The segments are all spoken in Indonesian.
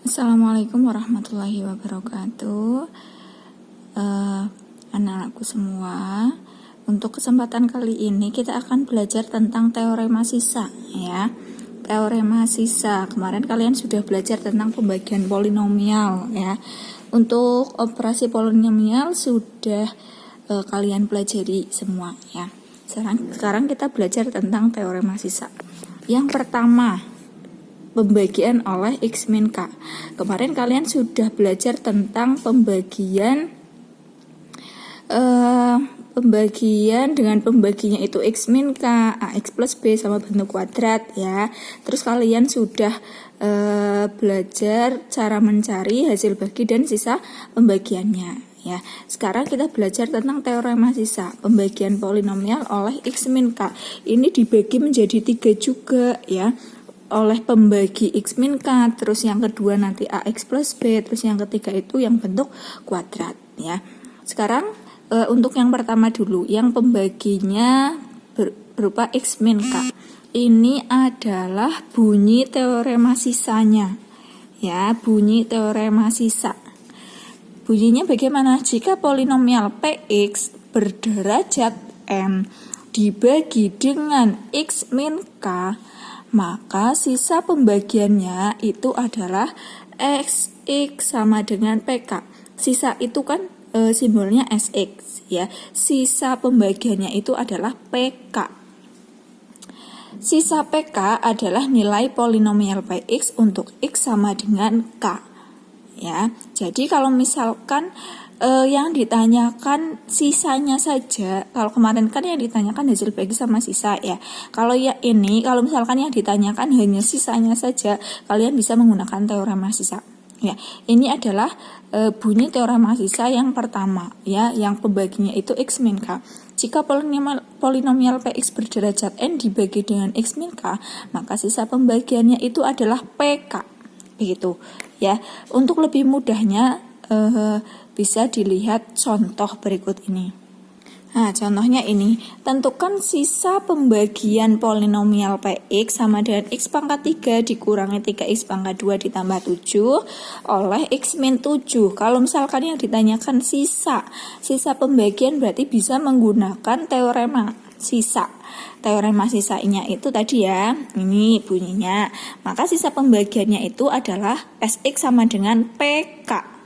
Assalamualaikum warahmatullahi wabarakatuh. Anak-anakku semua, untuk kesempatan kali ini kita akan belajar tentang teorema sisa ya. Teorema sisa, kemarin kalian sudah belajar tentang pembagian polinomial ya. Untuk operasi polinomial sudah kalian pelajari semua ya. Sekarang kita belajar tentang teorema sisa. Yang pertama, pembagian oleh X min K. Kemarin kalian sudah belajar tentang pembagian dengan pembaginya itu X min K, AX plus B sama bentuk kuadrat ya. Terus kalian sudah belajar cara mencari hasil bagi dan sisa pembagiannya ya. Sekarang kita belajar tentang teorema sisa, pembagian polinomial oleh X min K. Ini dibagi menjadi 3 juga ya, oleh pembagi X min K, terus yang kedua nanti AX plus B, terus yang ketiga itu yang bentuk kuadrat ya. Sekarang untuk yang pertama dulu, yang pembaginya berupa X min K. Ini adalah bunyi teorema sisanya ya, bunyi teorema sisa. Bunyinya bagaimana? Jika polinomial Px berderajat n dibagi dengan X min K, maka sisa pembagiannya itu adalah X sama dengan PK. Sisa itu kan simbolnya SX ya. Sisa pembagiannya itu adalah PK. Sisa PK adalah nilai polinomial Px untuk X sama dengan K ya. Jadi kalau misalkan yang ditanyakan sisanya saja, kalau kemarin kan yang ditanyakan hasil bagi sama sisa ya. Kalau ya ini, kalau misalkan yang ditanyakan hanya sisanya saja, kalian bisa menggunakan teorema sisa ya. Ini adalah bunyi teorema sisa yang pertama ya, yang pembaginya itu X min K. Jika polinomial Px berderajat n dibagi dengan X min K, maka sisa pembagiannya itu adalah PK begitu ya. Untuk lebih mudahnya bisa dilihat contoh berikut ini. Nah, contohnya ini, tentukan sisa pembagian polinomial Px sama dengan X pangkat 3 dikurangi 3X pangkat 2 ditambah 7 oleh X min 7. Kalau misalkan yang ditanyakan sisa pembagian berarti bisa menggunakan teorema sisa. Teorema sisanya itu tadi ya, ini bunyinya. Maka sisa pembagiannya itu adalah Sx sama dengan PK.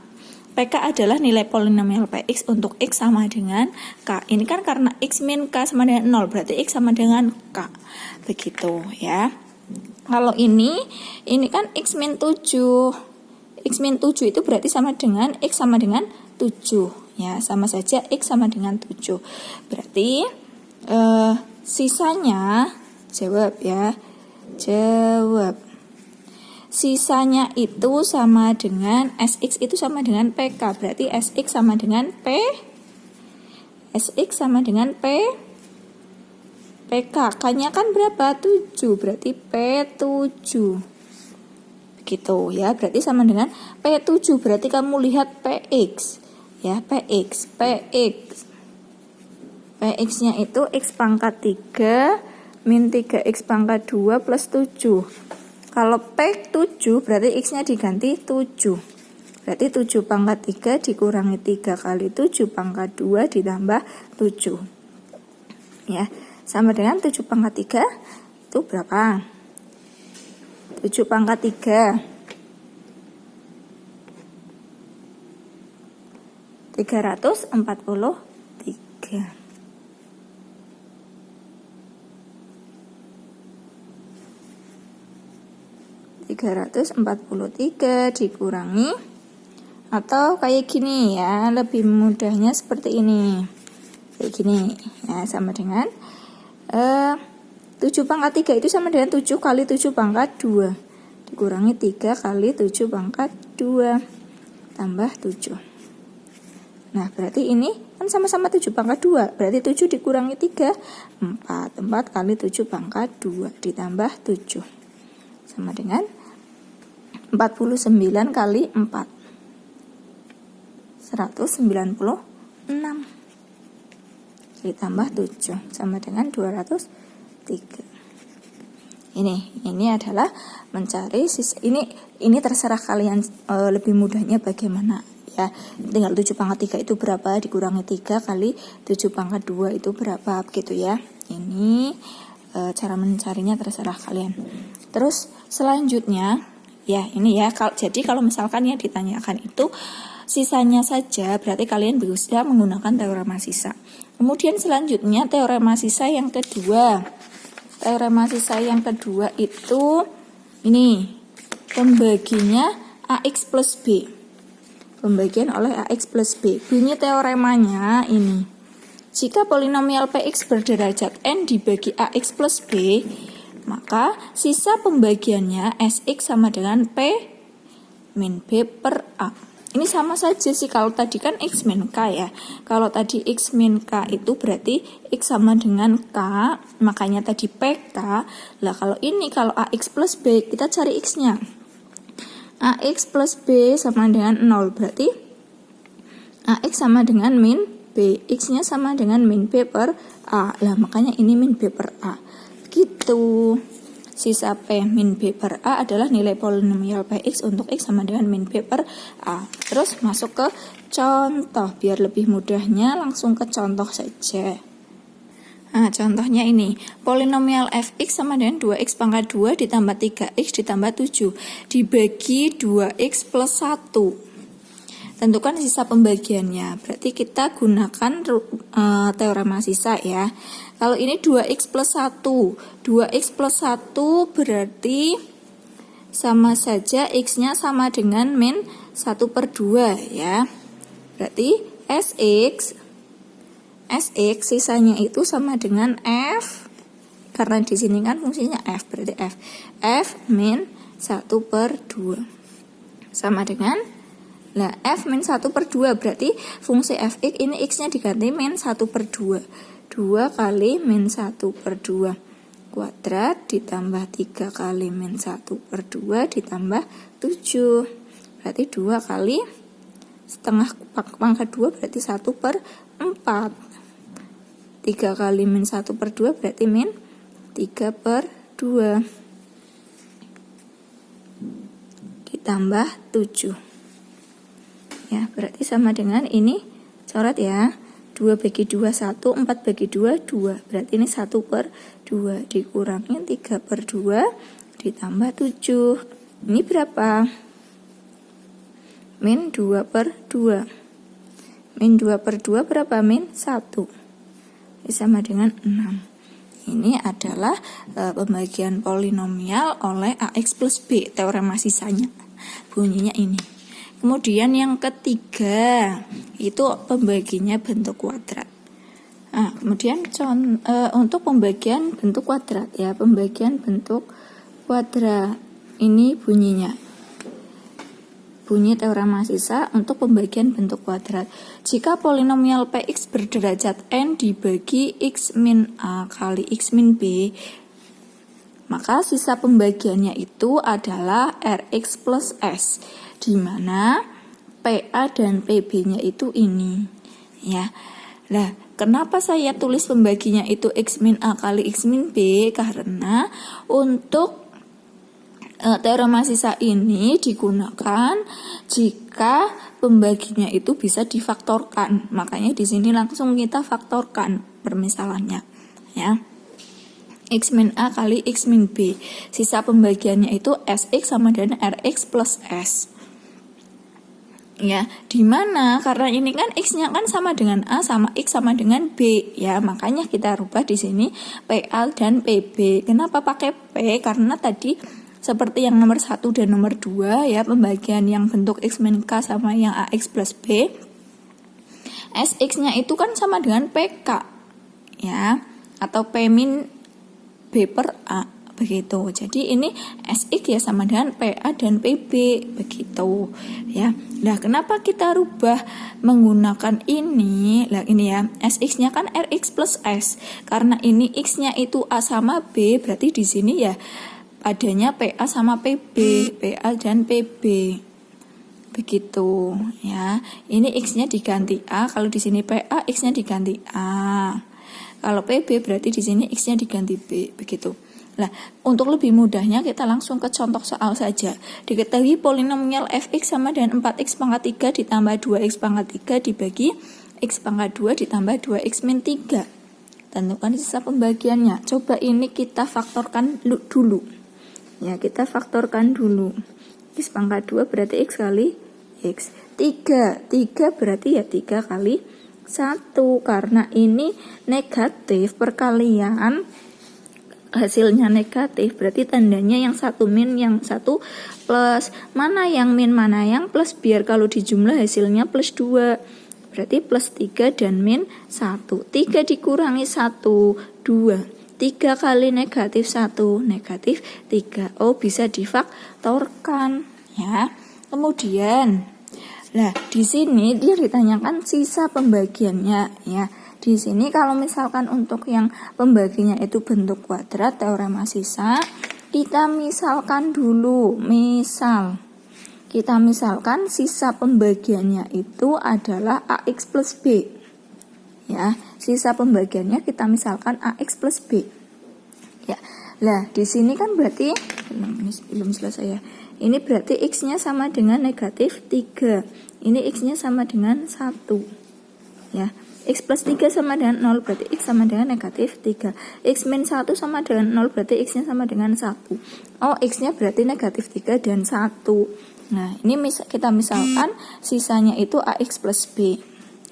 PK adalah nilai polinomial Px untuk X sama dengan K. Ini kan karena X min K sama dengan 0, berarti X sama dengan K. Begitu ya. Kalau ini kan X min 7. X min 7 itu berarti sama dengan X sama dengan 7. Ya, sama saja X sama dengan 7. Berarti sisanya, jawab ya. Jawab. Sisanya itu sama dengan Sx itu sama dengan PK. Berarti Sx sama dengan P. Sx sama dengan P. PK. K-nya kan berapa? 7. Berarti P7. Begitu ya. Berarti sama dengan P7. Berarti kamu lihat Px. Ya, Px. Px-nya itu X pangkat 3 min 3X pangkat 2 plus 7. Kalau P7 berarti X-nya diganti 7. Berarti 7 pangkat 3 dikurangi 3 kali 7 pangkat 2 ditambah 7. Ya, sama dengan 7 pangkat 3 itu berapa? 7 pangkat 3. 343. 343 dikurangi, atau kayak gini ya, lebih mudahnya seperti ini, kayak gini ya, sama dengan 7 pangkat 3 itu sama dengan 7 kali 7 pangkat 2 dikurangi 3 kali 7 pangkat 2 tambah 7. Nah, berarti ini kan sama-sama 7 pangkat 2, berarti 7 dikurangi 3 4 kali 7 pangkat 2 ditambah 7 sama dengan 49 kali 4 196 ditambah 7 sama dengan 203. Ini adalah mencari ini terserah kalian lebih mudahnya bagaimana ya. Tinggal 7 pangkat 3 itu berapa dikurangi 3 kali 7 pangkat 2 itu berapa gitu ya. Ini cara mencarinya terserah kalian. Terus selanjutnya ya ini ya, jadi kalau misalkan yang ditanyakan itu sisanya saja, berarti kalian bisa menggunakan teorema sisa. Kemudian selanjutnya teorema sisa yang kedua. Teorema sisa yang kedua itu ini pembaginya AX plus B. Pembagian oleh AX plus B. Bunyi teoremanya ini. Jika polinomial PX berderajat N dibagi AX plus B, maka sisa pembagiannya SX sama dengan P min B per A. Ini sama saja sih, kalau tadi kan X min K ya. Kalau tadi X min K itu berarti X sama dengan K, makanya tadi PK. Lah kalau AX plus B, kita cari X-nya. AX plus B sama dengan 0, berarti AX sama dengan min B, X-nya sama dengan min B per A. Lah makanya ini min B per A. Gitu. Sisa P min B per A adalah nilai polinomial PX untuk X sama dengan min B per A. Terus masuk ke contoh. Biar lebih mudahnya langsung ke contoh saja. Nah, contohnya ini. Polinomial Fx sama dengan 2x pangkat 2 ditambah 3x ditambah 7 dibagi 2x plus 1. Tentukan sisa pembagiannya. Berarti kita gunakan teorema sisa ya. Kalau ini 2x plus 1. 2x plus 1 berarti sama saja x-nya sama dengan min 1 per 2 ya. Berarti SX sisanya itu sama dengan F. Karena di sini kan fungsinya F, berarti F min 1 per 2. Sama dengan F min 1 per 2 berarti fungsi Fx ini X-nya diganti min 1 per 2. 2 kali min 1 per 2 kuadrat ditambah 3 kali min 1 per 2 ditambah 7. Berarti 2 kali setengah pangkat 2 berarti 1 per 4. 3 kali min 1 per 2 berarti min 3 per 2. Ditambah 7. Ya, berarti sama dengan ini, coret ya, 2 bagi 2, 1, 4 bagi 2, 2. Berarti ini 1 per 2, dikurangi 3 per 2, ditambah 7. Ini berapa? Min 2 per 2. Min 2 per 2 berapa? Min 1. Ini sama dengan 6. Ini adalah pembagian polinomial oleh AX plus B, teorema sisanya. Bunyinya ini. Kemudian yang ketiga itu pembaginya bentuk kuadrat. Nah, kemudian untuk pembagian bentuk kuadrat ya, pembagian bentuk kuadrat ini bunyinya. Bunyi teorema sisa untuk pembagian bentuk kuadrat. Jika polinomial Px berderajat n dibagi x min a kali x min b, maka sisa pembagiannya itu adalah Rx plus S, di mana PA dan PB-nya itu ini. Ya. Nah, kenapa saya tulis pembaginya itu X min A kali X min B? Karena untuk teorema sisa ini digunakan jika pembaginya itu bisa difaktorkan. Makanya di sini langsung kita faktorkan permisalannya. Ya. X min A kali X min B. Sisa pembagiannya itu Sx sama dengan Rx plus S. Ya, dimana karena ini kan X-nya kan sama dengan A sama X sama dengan B. Ya, makanya kita rubah di sini PA dan PB. Kenapa pakai P? Karena tadi seperti yang nomor 1 dan nomor 2 ya, pembagian yang bentuk X min K sama yang AX plus B. Sx-nya itu kan sama dengan PK. Ya, atau P min B per A, begitu. Jadi ini SX ya sama dengan PA dan PB, begitu ya. Nah, kenapa kita rubah menggunakan ini? Lah ini ya, SX-nya kan Rx plus S. Karena ini X-nya itu A sama B, berarti di sini ya adanya PA sama PB, PA dan PB. Begitu ya. Ini X-nya diganti A, kalau di sini PA X-nya diganti A. Kalau PB berarti di sini X-nya diganti B, begitu. Nah, untuk lebih mudahnya kita langsung ke contoh soal saja. Diketahui polinomial fx sama dengan 4x pangkat 3 ditambah 2x pangkat 3 dibagi x pangkat 2 ditambah 2x min 3. Tentukan sisa pembagiannya. Coba ini kita faktorkan dulu. Ya, kita faktorkan dulu. X pangkat 2 berarti x kali x. 3 berarti ya 3 kali 1. Karena ini negatif perkalian, hasilnya negatif, berarti tandanya yang satu min, yang satu plus. Mana yang min, mana yang plus, biar kalau dijumlah hasilnya plus 2. Berarti plus 3 dan min 1. 3 dikurangi 1, 2. 3 kali negatif 1, negatif 3. Oh, bisa difaktorkan ya. Kemudian, nah di sini dia ditanyakan sisa pembagiannya ya. Di sini kalau misalkan untuk yang pembaginya itu bentuk kuadrat, teorema sisa, kita misalkan dulu, kita misalkan sisa pembagiannya itu adalah AX plus B. Ya, sisa pembagiannya kita misalkan AX plus B. Ya. Lah, di sini kan berarti belum selesai ya. Ini berarti X-nya sama dengan negatif 3. Ini X-nya sama dengan 1. Ya. X plus 3 sama dengan 0, berarti X sama dengan negatif 3. X min 1 sama dengan 0, berarti X-nya sama dengan 1. Oh, X-nya berarti negatif 3 dan 1. Nah, ini kita misalkan sisanya itu AX plus B.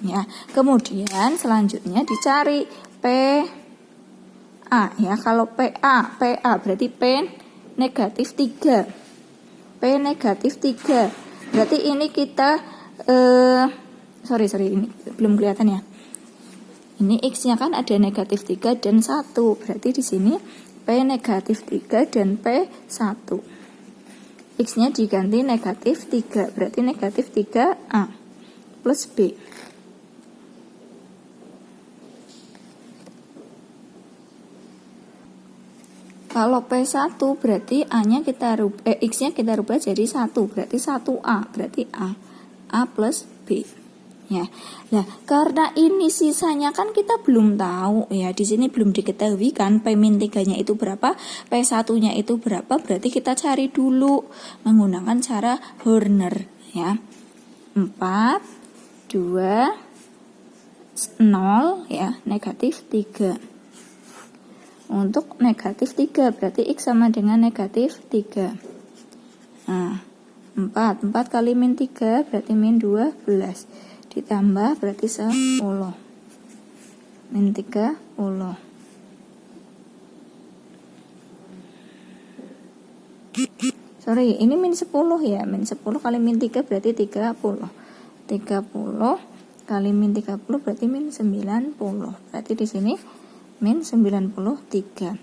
Ya. Kemudian selanjutnya dicari PA. Ya, kalau PA berarti P negatif 3. P negatif 3. Berarti ini kita, sorry, ini belum kelihatan ya. Ini X-nya kan ada negatif 3 dan 1. Berarti di sini P negatif 3 dan P 1. X-nya diganti negatif 3. Berarti negatif 3A plus B. Kalau P1 berarti A-nya kita X-nya kita rubah jadi 1. Berarti 1A. Berarti A plus B. Ya. Nah, karena ini sisanya kan kita belum tahu ya. Di sini belum diketahui kan P-3-nya itu berapa, P1-nya itu berapa, berarti kita cari dulu menggunakan cara Horner ya. 4 2 0 ya, negatif 3. Untuk negatif 3 berarti X sama dengan negatif 3. Nah, 4 kali min 3 berarti min 12. Ditambah berarti 10. Min 30. Sorry, ini min 10 ya. Min 10 kali min 3 berarti 30. 30 kali min 30 berarti min 90. Berarti di sini min 93.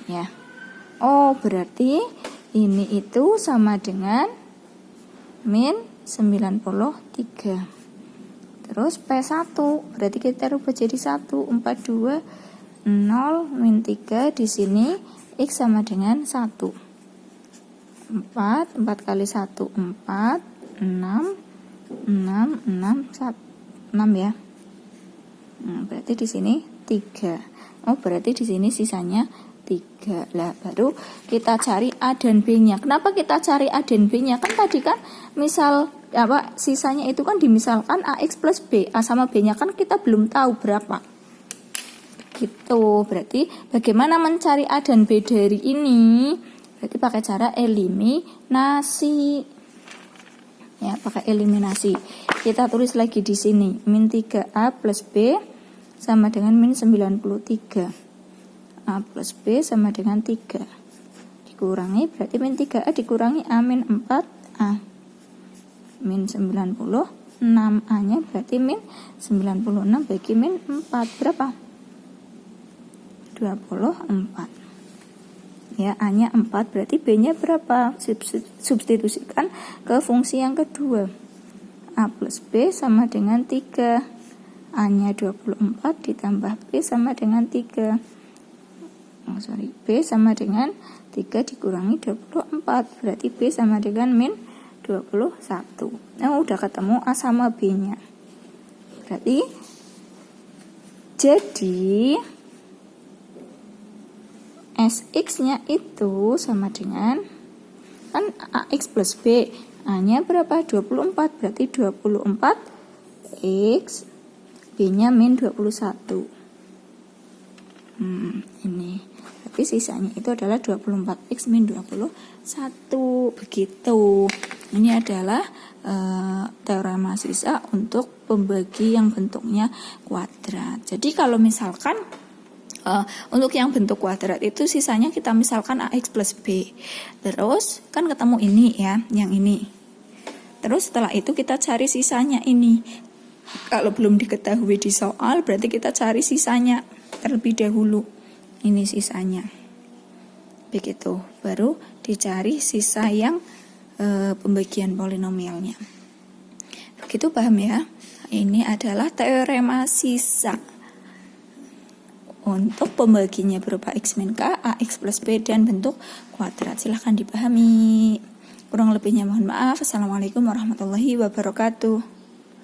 Ya. Oh, berarti ini itu sama dengan min 93. Terus P1 berarti kita rubah jadi 1. 42 0 min 3 di sini X sama dengan 1. 4 kali 1 4 6 ya. Berarti di sini 3. Oh, berarti di sini sisanya 3. Lah, baru kita cari A dan B-nya. Kenapa kita cari A dan B-nya? Kan tadi kan misal sisanya itu kan dimisalkan AX plus B. A sama B-nya kan kita belum tahu berapa. Gitu. Berarti bagaimana mencari A dan B dari ini? Berarti pakai cara eliminasi. Ya, pakai eliminasi. Kita tulis lagi di sini. Min 3A plus B sama dengan min 93. A plus B sama dengan 3. Dikurangi berarti min 3A dikurangi A min 4A. Min 96, A-nya berarti min 96 bagi min 4 berapa? 24. Ya, A-nya 4 berarti B-nya berapa? Substitusikan ke fungsi yang kedua. A plus B sama dengan 3. A-nya 24 ditambah B sama dengan 3. B sama dengan 3 dikurangi 24. Berarti B sama dengan min 21. Nah, udah ketemu A sama B-nya. Berarti jadi Sx-nya itu sama dengan, kan AX plus B, A-nya berapa? 24, berarti 24X, B-nya min 21. Ini. Tapi sisanya itu adalah 24X min 21. Begitu. Ini adalah teorema sisa untuk pembagi yang bentuknya kuadrat. Jadi kalau misalkan untuk yang bentuk kuadrat itu sisanya kita misalkan AX plus B. Terus kan ketemu ini ya, yang ini. Terus setelah itu kita cari sisanya ini. Kalau belum diketahui di soal, berarti kita cari sisanya terlebih dahulu. Ini sisanya. Begitu. Baru dicari sisa yang pembagian polinomialnya. Begitu, paham ya? Ini adalah teorema sisa untuk pembaginya berupa X min K, AX plus B, dan bentuk kuadrat. Silahkan dipahami. Kurang lebihnya mohon maaf. Assalamualaikum warahmatullahi wabarakatuh.